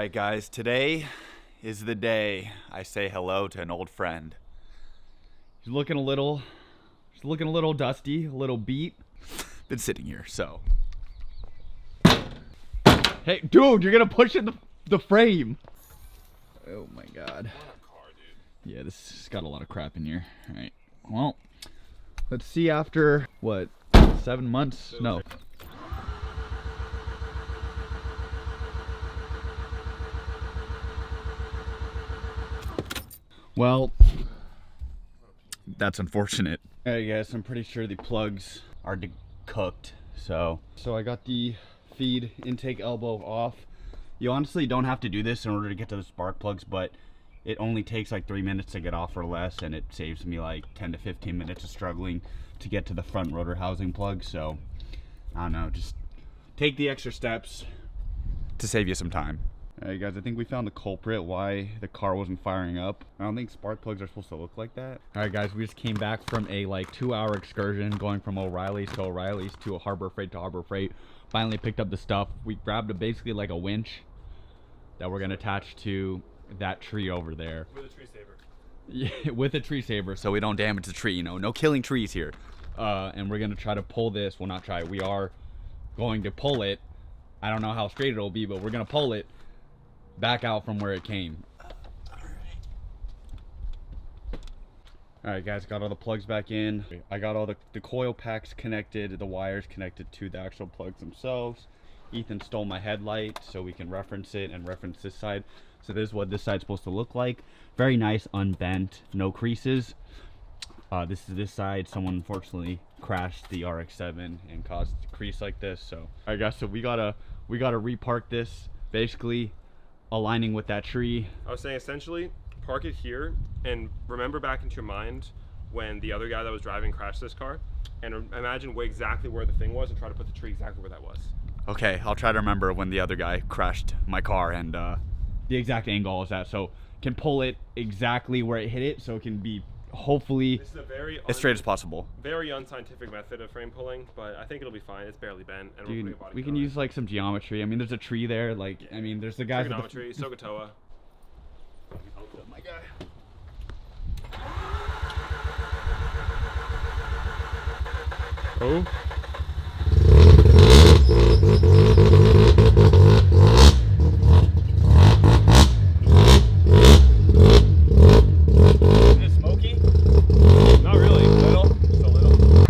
Alright guys, today is the day I say hello to an old friend. He's looking a little dusty, a little beat. Been sitting here, so. Hey, dude, you're gonna push in the frame. Oh my god. Yeah, this has got a lot of crap in here. Alright, well, let's see after, what, 7 months? No. Well, that's unfortunate. Alright guys, I'm pretty sure the plugs are cooked. So I got the feed intake elbow off. You honestly don't have to do this in order to get to the spark plugs, but it only takes like 3 minutes to get off or less, and it saves me like 10 to 15 minutes of struggling to get to the front rotor housing plug. So I don't know, just take the extra steps to save you some time. Alright guys, I think we found the culprit why the car wasn't firing up. I don't think spark plugs are supposed to look like that. Alright guys, we just came back from a like 2-hour excursion going from O'Reilly's to O'Reilly's to a Harbor Freight to Harbor Freight. Finally picked up the stuff. We grabbed basically like a winch that we're gonna attach to that tree over there. With a tree saver. Yeah, with a tree saver so we don't damage the tree, you know, no killing trees here. And we're gonna try to pull this, well not try, we are going to pull it. I don't know how straight it'll be, but we're gonna pull it back out from where it came. Alright guys, got all the plugs back in. I got all the coil packs connected, the wires connected to the actual plugs themselves. Ethan stole my headlight so we can reference it and reference this side. So this is what this side's supposed to look like. Very nice, unbent, no creases. This is this side. Someone unfortunately crashed the RX7 and caused a crease like this. So alright guys, so we gotta repark this, basically aligning with that tree. I was saying essentially park it here and remember back into your mind when the other guy that was driving crashed this car, and imagine exactly where the thing was and try to put the tree exactly where that was. Okay, I'll try to remember when the other guy crashed my car and the exact angle is that, so can pull it exactly where it hit it so it can be hopefully this is a very as straight as possible. Very unscientific method of frame pulling, but I think it'll be fine. It's barely bent. And dude, we can use like some geometry. I mean, there's a tree there. Like, I mean, there's the guys. Trigonometry, Sokotoa. Oh my god. Oh. Is it smoky? Not really. Little? Just a little.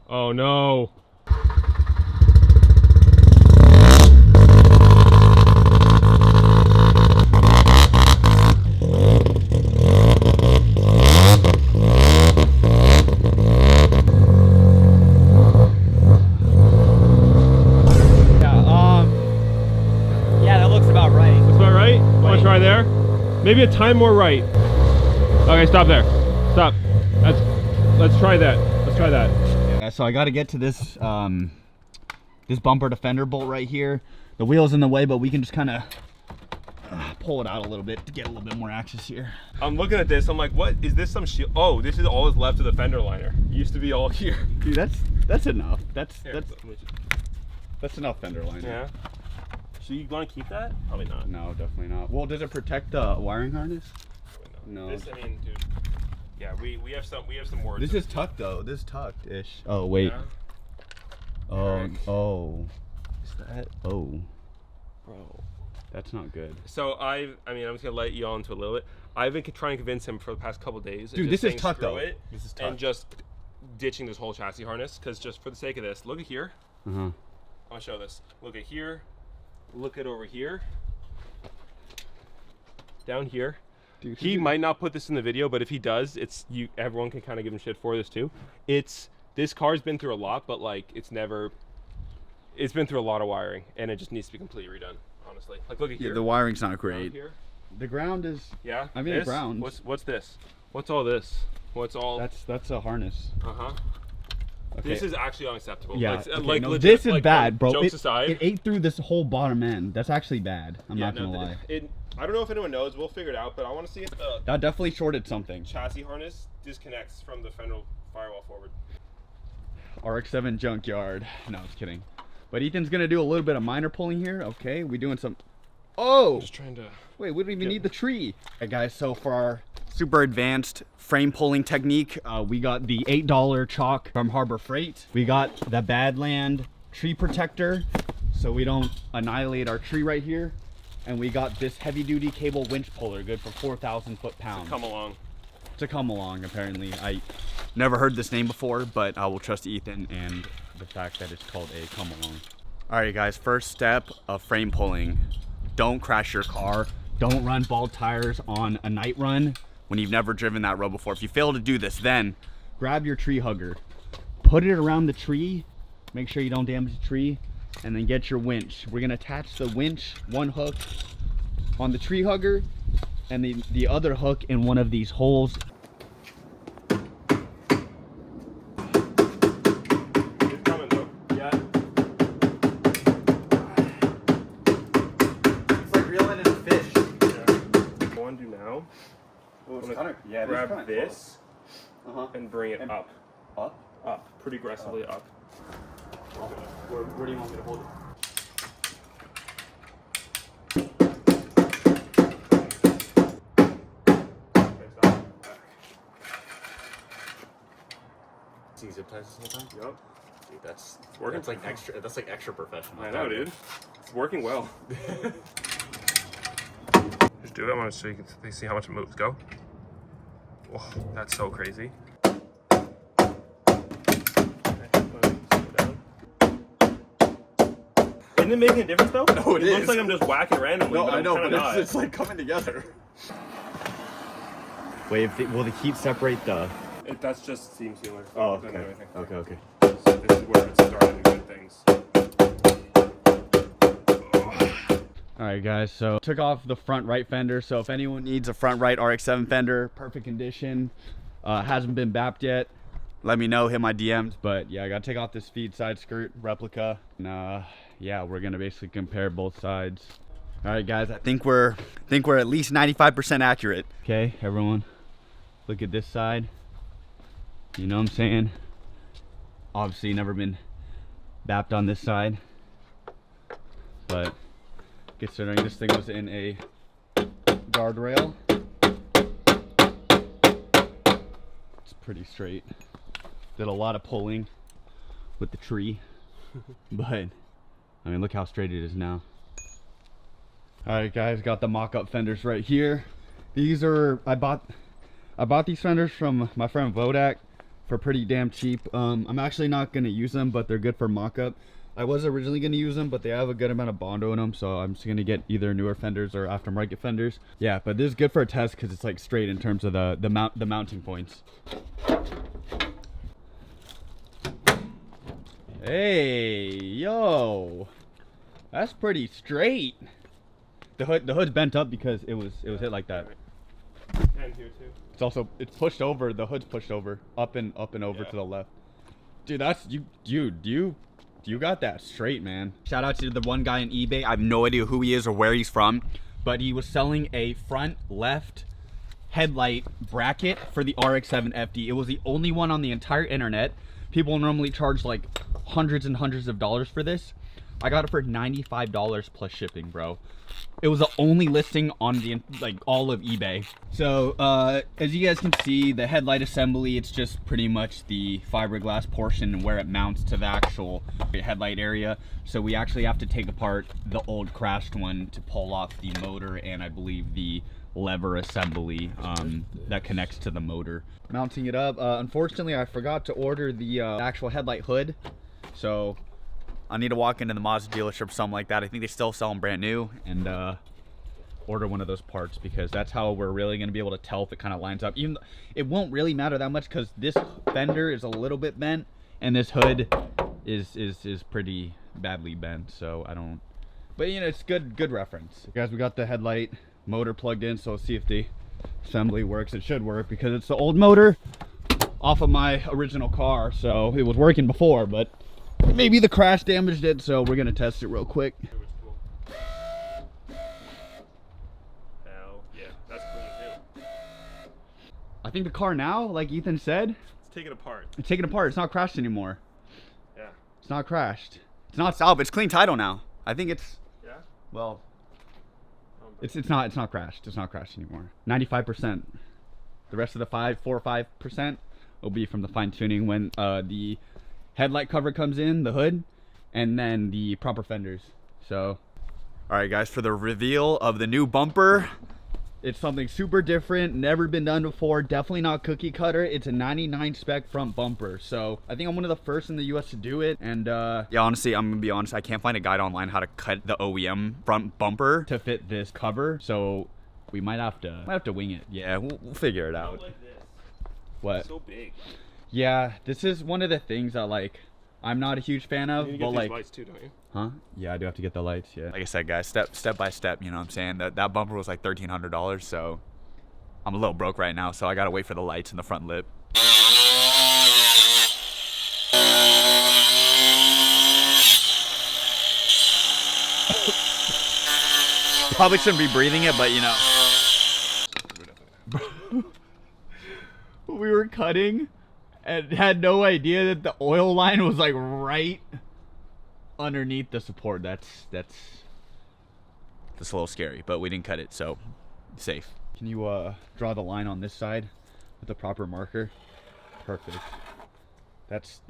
Oh no. Try there. Maybe a time more right. Okay, stop there. Stop. Let's try that. Let's try that. Yeah, so I got to get to this this bumper defender bolt right here. The wheel's in the way, but we can just kind of pull it out a little bit to get a little bit more access here. I'm looking at this. I'm like, what is this? Some shield? Oh, this is all that's left of the fender liner. It used to be all here. Dude, that's enough. That's enough fender liner. Yeah. So you want to keep that? Probably not. No, definitely not. Well, does it protect the wiring harness? No. This, I mean, dude. Yeah, we have some words. This is tucked though. This is tucked-ish. Oh wait. Yeah. Oh. Is that? Oh. Bro, that's not good. So I mean, I'm just gonna let you on into a little bit. I've been trying to convince him for the past couple days. Dude, this is tucked though. This is tucked. And just ditching this whole chassis harness, because just for the sake of this, look at here. I'm gonna show this. Look at here. Look at over here, down here. Dude, he might not put this in the video, but if he does, everyone can kind of give him shit for this too. This car's been through a lot, but like it's been through a lot of wiring, and it just needs to be completely redone, honestly. Like look at here. Yeah, the wiring's not great. Here. The ground is. Yeah. I mean, the ground. What's this? What's all this? What's all? That's a harness. Okay. This is actually unacceptable. Yeah, like no, legit, this is like, bad, bro. Jokes aside, it ate through this whole bottom end. That's actually bad. I'm not gonna lie. I don't know if anyone knows. We'll figure it out, but I want to see if the that definitely shorted something. Chassis harness disconnects from the fender firewall forward. RX7 junkyard. No, I was kidding. But Ethan's gonna do a little bit of minor pulling here. Okay, we doing some. Oh, I'm just trying to. wait, we don't even need the tree. Alright guys, so for our super advanced frame pulling technique, we got the $8 chalk from Harbor Freight. We got the Badland tree protector, so we don't annihilate our tree right here. And we got this heavy duty cable winch puller, good for 4,000 foot-pounds. Come along. To come along, apparently. I never heard this name before, but I will trust Ethan and the fact that it's called a come along. Alright guys, first step of frame pulling. Don't crash your car. Don't run bald tires on a night run when you've never driven that road before. If you fail to do this, then grab your tree hugger. Put it around the tree. Make sure you don't damage the tree. And then get your winch. We're gonna attach the winch, one hook on the tree hugger, and the other hook in one of these holes. It's coming though. Yeah. It's like reeling in a fish. Yeah. What I want to do now, grab this and bring it up. Up? Up. Pretty aggressively up. Where do you want me to hold it? Zip ties this whole time? Yep. Dude, that's working. That's like extra professional. I know, dude. It's working well. Just do it. I want to so you can see how much it moves. Go. Oh, that's so crazy. Isn't it making a difference though? No, it is. Looks like I'm just whacking randomly. No, but I I'm know, kinda but not. it's like coming together. Wait, will the heat separate the... That's just seam sealer. Oh, Doesn't do okay. anything. Okay, okay. So this is where it's starting to do things. Alright guys, so took off the front right fender. So if anyone needs a front right RX7 fender, perfect condition, hasn't been bapped yet, let me know, hit my DMs. But yeah, I gotta take off this feed side skirt replica. And yeah, we're gonna basically compare both sides. Alright guys, I think we're at least 95% accurate. Okay, everyone, look at this side. You know what I'm saying? Obviously never been bapped on this side, but considering this thing was in a guardrail, it's pretty straight. Did a lot of pulling with the tree, but I mean, look how straight it is now. Alright guys, got the mock-up fenders right here. These are, I bought these fenders from my friend Vodak for pretty damn cheap. I'm actually not gonna use them, but they're good for mock-up. I was originally gonna use them, but they have a good amount of Bondo in them, so I'm just gonna get either newer fenders or aftermarket fenders. Yeah, but this is good for a test because it's like straight in terms of the mounting points. Hey, yo, that's pretty straight. The hood's bent up because it was hit like that. And here too. It's pushed over. The hood's pushed over, up and over to the left. Dude, that's you got that straight, man. Shout out to the one guy on eBay. I have no idea who he is or where he's from, but he was selling a front left headlight bracket for the RX7 FD. It was the only one on the entire internet. People normally charge like hundreds and hundreds of dollars for this. I got it for $95 plus shipping, bro. It was the only listing on the all of eBay. So as you guys can see, the headlight assembly, it's just pretty much the fiberglass portion where it mounts to the actual headlight area. So we actually have to take apart the old crashed one to pull off the motor and I believe the lever assembly that connects to the motor. Mounting it up, unfortunately I forgot to order the actual headlight hood, so I need to walk into the Mazda dealership or something like that. I think they still sell them brand new, and order one of those parts because that's how we're really going to be able to tell if it kind of lines up. Even it won't really matter that much because this fender is a little bit bent and this hood is pretty badly bent, so I don't, but you know, it's good reference. Guys, we got the headlight motor plugged in, so let's see if the assembly works. It should work because it's the old motor off of my original car, so it was working before, but maybe the crash damaged it, so we're gonna test it real quick. Hell yeah, that's clean too. I think the car now, like Ethan said, Let's take it apart. it's taken apart. It's not crashed anymore. Yeah. It's not crashed. It's not salvage. It's clean title now. I think it's, Yeah. well, it's not crashed. It's not crashed anymore. 95%. The rest of the 4 or 5% will be from the fine tuning when the headlight cover comes in, the hood, and then the proper fenders. So, all right, guys, for the reveal of the new bumper. It's something super different, never been done before, definitely not cookie cutter. It's a 99 spec front bumper. So I think I'm one of the first in the US to do it. And yeah, honestly, I'm gonna be honest, I can't find a guide online how to cut the OEM front bumper to fit this cover. So we might have to wing it. Yeah, we'll figure it out. Like this. What? It's so big. Yeah, this is one of the things that like I'm not a huge fan of. You but get like, these lights too, don't you? huh? Yeah, I do have to get the lights, yeah. Like I said, guys, step by step, you know what I'm saying? That bumper was like $1,300, so I'm a little broke right now, so I gotta wait for the lights in the front lip. Probably shouldn't be breathing it, but you know. We were cutting and had no idea that the oil line was like right underneath the support. That's a little scary, but we didn't cut it, so safe. Can you draw the line on this side with the proper marker? Perfect. That's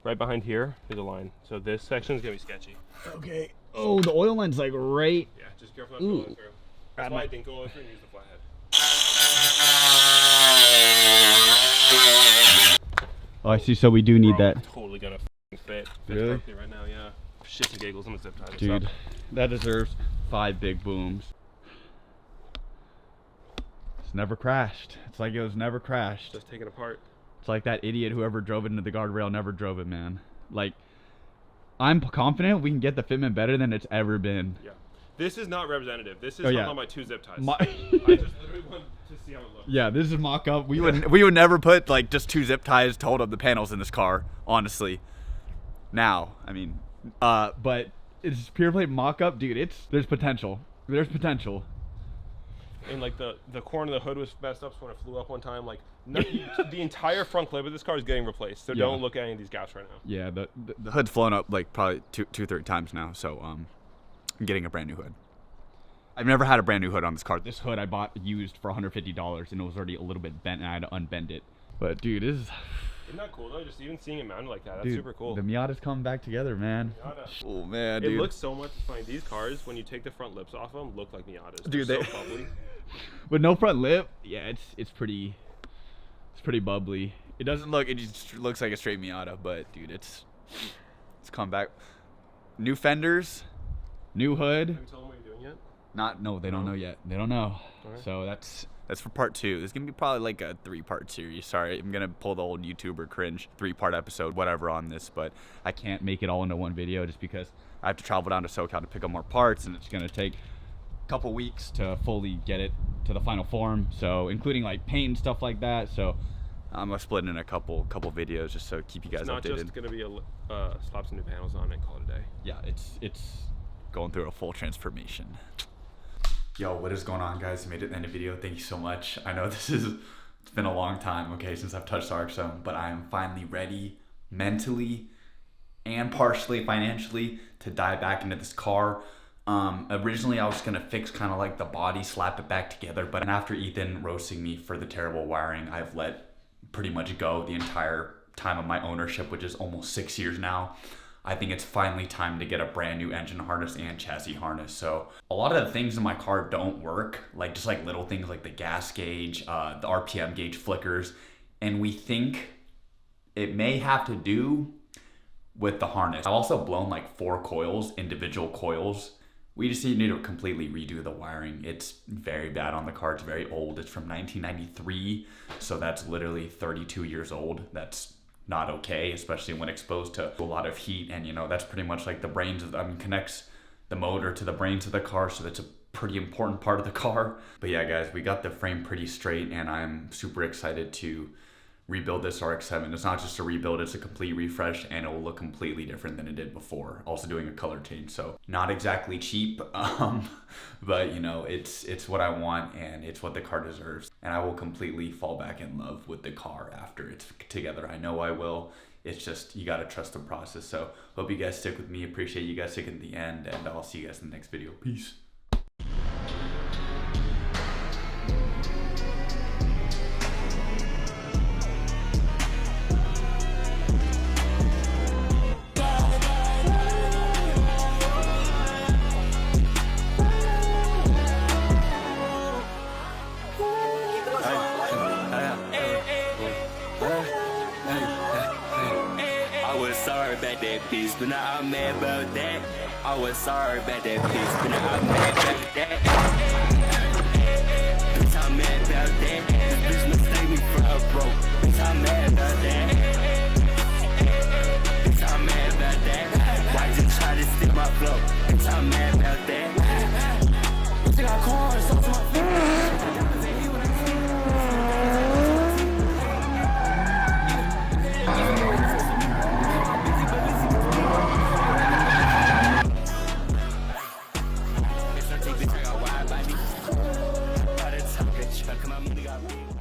Right behind here is a line. So this section is gonna be sketchy. okay. Oh, the oil line's like right. Yeah, just careful not going through. That's why I didn't go through and use the flathead. Oh, I see. So we do need that. Totally gonna fit. Fits Really? perfectly right now, yeah. Shits and giggles. I'm gonna zip tie this Dude, up. that deserves 5 big booms. It's never crashed. It's like it was never crashed. Just taken apart. It's like that idiot whoever drove it into the guardrail never drove it, man. Like, I'm confident we can get the fitment better than it's ever been. Yeah. This is not representative. This is yeah. on my 2 zip ties. My I just literally wanted to see how it looks. Yeah, this is mock-up. We would never put like just 2 zip ties to hold up the panels in this car, honestly. Now, I mean, but it's pure play mock-up, dude. There's potential. There's potential. And like the corner of the hood was messed up, so when it flew up one time, like the entire front clip of this car is getting replaced. So don't look at any of these gaps right now. Yeah, the hood's flown up like probably 2-3 times now. So I'm getting a brand new hood. I've never had a brand new hood on this car. This hood I bought used for $150, and it was already a little bit bent, and I had to unbend it. But dude, Isn't that cool though? Just even seeing it mounted like that, that's dude, super cool. The Miata's coming back together, man. Miata. Oh man, It dude. looks so much funny. These cars, when you take the front lips off them, look like Miatas. Dude, They're they so bubbly. with no front lip, yeah, it's pretty bubbly. It doesn't look. It just looks like a straight Miata, but dude, it's come back. New fenders, new hood. Have you told them what you're doing yet? No, they don't know yet. They don't know. Alright. So that's for part 2. This is gonna be probably like a 3-part series. Sorry, I'm gonna pull the old YouTuber cringe 3-part episode, whatever, on this, but I can't make it all into one video just because I have to travel down to SoCal to pick up more parts, and it's gonna take a couple weeks to fully get it to the final form. So including like paint and stuff like that. So I'm gonna split it in a couple videos just so keep you guys It's not updated. just gonna be slap some new panels on it and call it a day. Yeah, it's going through a full transformation. Yo, what is going on, guys? You made it to the end of the video. Thank you so much. I know it's been a long time, okay, since I've touched the RX7, but I am finally ready mentally and partially financially to dive back into this car. Originally I was gonna fix kind of like the body, slap it back together, but after Ethan roasting me for the terrible wiring, I've let pretty much go the entire time of my ownership, which is almost 6 years now. I think it's finally time to get a brand new engine harness and chassis harness. So a lot of the things in my car don't work, like just like little things like the gas gauge, the RPM gauge flickers, and we think it may have to do with the harness. I've also blown like 4 coils, individual coils. We just need to completely redo the wiring. It's very bad on the car. It's very old. It's from 1993, so that's literally 32 years old. That's not okay, especially when exposed to a lot of heat, and you know that's pretty much like the brains of connects the motor to the brains of the car, so that's a pretty important part of the car. But yeah, guys, we got the frame pretty straight, and I'm super excited to rebuild this RX7. It's not just a rebuild, it's a complete refresh, and it will look completely different than it did before. Also doing a color change, so not exactly cheap, but you know, it's what I want, and it's what the car deserves. And I will completely fall back in love with the car after it's together. I know I will. it's just, you gotta trust the process. So hope you guys stick with me. Appreciate you guys sticking to the end, and I'll see you guys in the next video. Peace. I was sorry about that piece, but now I'm mad about that. I was sorry about that piece, but now I'm mad about that. Bitch, I'm mad about that. This bitch mistake me for a broke. Bitch, I'm mad about that. Bitch, I'm mad about that. Why you try to steal my flow? Bitch, I'm mad about that. Bitch, I got cars, so to my Come on,